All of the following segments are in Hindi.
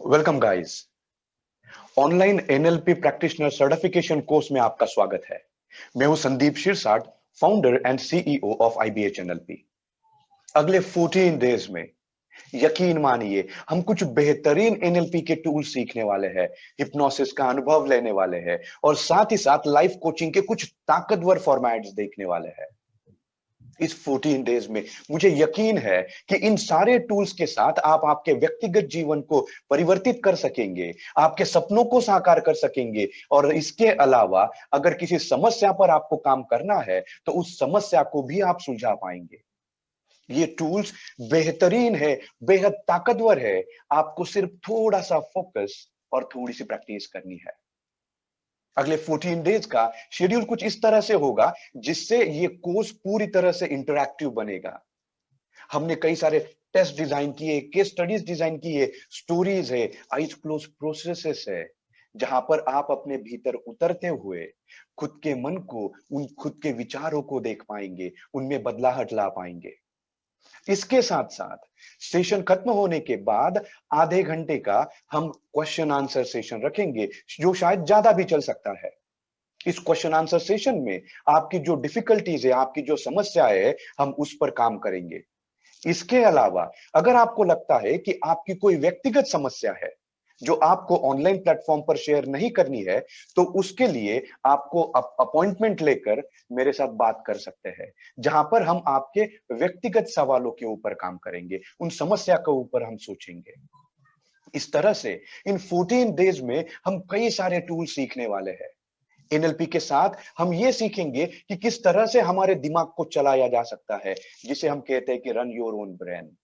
Welcome guys. Online NLP practitioner certification course में आपका स्वागत है। मैं हूं Sandeep Shirsat, founder and CEO of IBH NLP. अगले 14 डेज में यकीन मानिए हम कुछ बेहतरीन एनएलपी के टूल सीखने वाले हैं, हिप्नोसिस का अनुभव लेने वाले हैं और साथ ही साथ लाइफ कोचिंग के कुछ ताकतवर फॉर्मेट्स देखने वाले हैं। इस 14 डेज में मुझे यकीन है कि इन सारे टूल्स के साथ आप आपके व्यक्तिगत जीवन को परिवर्तित कर सकेंगे, आपके सपनों को साकार कर सकेंगे और इसके अलावा अगर किसी समस्या पर आपको काम करना है तो उस समस्या को भी आप सुलझा पाएंगे। ये टूल्स बेहतरीन है, बेहद ताकतवर है। आपको सिर्फ थोड़ा सा फोकस और थोड़ी सी प्रैक्टिस करनी है। अगले 14 डेज का शेड्यूल कुछ इस तरह से होगा जिससे ये कोर्स पूरी तरह से इंटरैक्टिव बनेगा। हमने कई सारे टेस्ट डिजाइन किए, केस स्टडीज डिजाइन किए, स्टोरीज है, आइज क्लोज प्रोसेसेस है, जहां पर आप अपने भीतर उतरते हुए खुद के मन को, उन खुद के विचारों को देख पाएंगे, उनमें बदलाहट ला पाएंगे। इसके साथ साथ सेशन खत्म होने के बाद आधे घंटे का हम क्वेश्चन आंसर सेशन रखेंगे जो शायद ज्यादा भी चल सकता है। इस क्वेश्चन आंसर सेशन में आपकी जो डिफिकल्टीज है, आपकी जो समस्या है, हम उस पर काम करेंगे। इसके अलावा अगर आपको लगता है कि आपकी कोई व्यक्तिगत समस्या है जो आपको ऑनलाइन प्लेटफॉर्म पर शेयर नहीं करनी है, तो उसके लिए आपको अपॉइंटमेंट लेकर मेरे साथ बात कर सकते हैं, जहां पर हम आपके व्यक्तिगत सवालों के ऊपर काम करेंगे, उन समस्या के ऊपर हम सोचेंगे। इस तरह से इन 14 डेज में हम कई सारे टूल सीखने वाले हैं। एनएलपी के साथ हम ये सीखेंगे कि किस तरह से हमारे दिमाग को चलाया जा सकता है, जिसे हम कहते हैं कि run your own brain.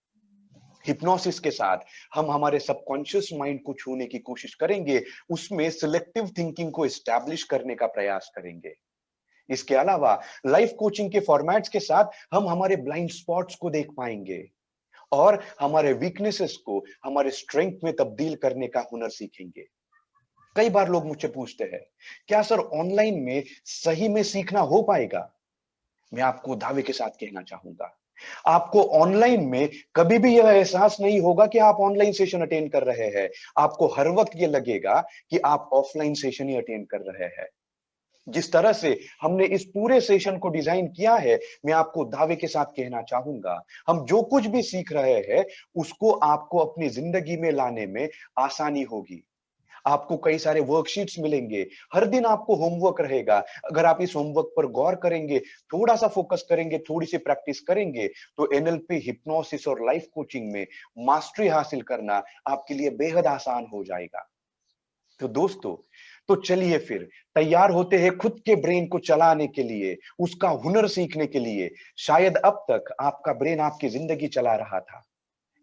Hypnosis के साथ हम हमारे सबकॉन्शियस माइंड को छूने की कोशिश करेंगे, उसमें सिलेक्टिव थिंकिंग को एस्टैब्लिश करने का प्रयास करेंगे। इसके अलावा लाइफ कोचिंग के फॉर्मेट्स के साथ हम हमारे ब्लाइंड स्पॉट्स को देख पाएंगे और हमारे वीकनेसेस को हमारे स्ट्रेंथ में तब्दील करने का हुनर सीखेंगे। कई बार लोग मुझसे पूछते हैं, क्या सर ऑनलाइन में सही में सीखना हो पाएगा? मैं आपको दावे के साथ कहना चाहूंगा, आपको ऑनलाइन में कभी भी यह एहसास नहीं होगा कि आप ऑनलाइन सेशन अटेंड कर रहे हैं। आपको हर वक्त यह लगेगा कि आप ऑफलाइन सेशन ही अटेंड कर रहे हैं। जिस तरह से हमने इस पूरे सेशन को डिजाइन किया है, मैं आपको दावे के साथ कहना चाहूंगा, हम जो कुछ भी सीख रहे हैं उसको आपको अपनी जिंदगी में लाने में आसानी होगी। आपको कई सारे वर्कशीट्स मिलेंगे, हर दिन आपको होमवर्क रहेगा। अगर आप इस होमवर्क पर गौर करेंगे, थोड़ा सा फोकस करेंगे, थोड़ी सी प्रैक्टिस करेंगे, तो एनएलपी, हिप्नोसिस और लाइफ कोचिंग में मास्टरी हासिल करना आपके लिए बेहद आसान हो जाएगा। तो दोस्तों, तो चलिए फिर तैयार होते हैं खुद के ब्रेन को चलाने के लिए, उसका हुनर सीखने के लिए। शायद अब तक आपका ब्रेन आपकी जिंदगी चला रहा था,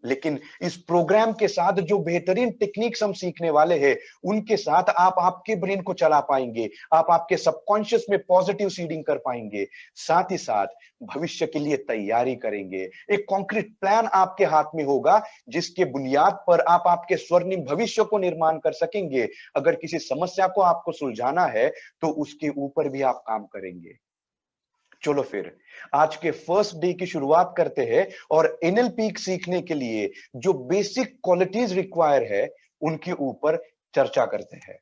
लेकिन इस प्रोग्राम के साथ जो बेहतरीन टेक्निक्स हम सीखने वाले हैं, उनके साथ आप आपके ब्रेन को चला पाएंगे, आप आपके सबकॉन्शियस में पॉजिटिव सीडिंग कर पाएंगे, साथ ही साथ भविष्य के लिए तैयारी करेंगे। एक कॉन्क्रीट प्लान आपके हाथ में होगा जिसके बुनियाद पर आप आपके स्वर्णिम भविष्य को निर्माण कर सकेंगे। अगर किसी समस्या को आपको सुलझाना है तो उसके ऊपर भी आप काम करेंगे। चलो फिर आज के फर्स्ट डे की शुरुआत करते हैं और एनएलपी सीखने के लिए जो बेसिक क्वालिटीज रिक्वायर है उनके ऊपर चर्चा करते हैं।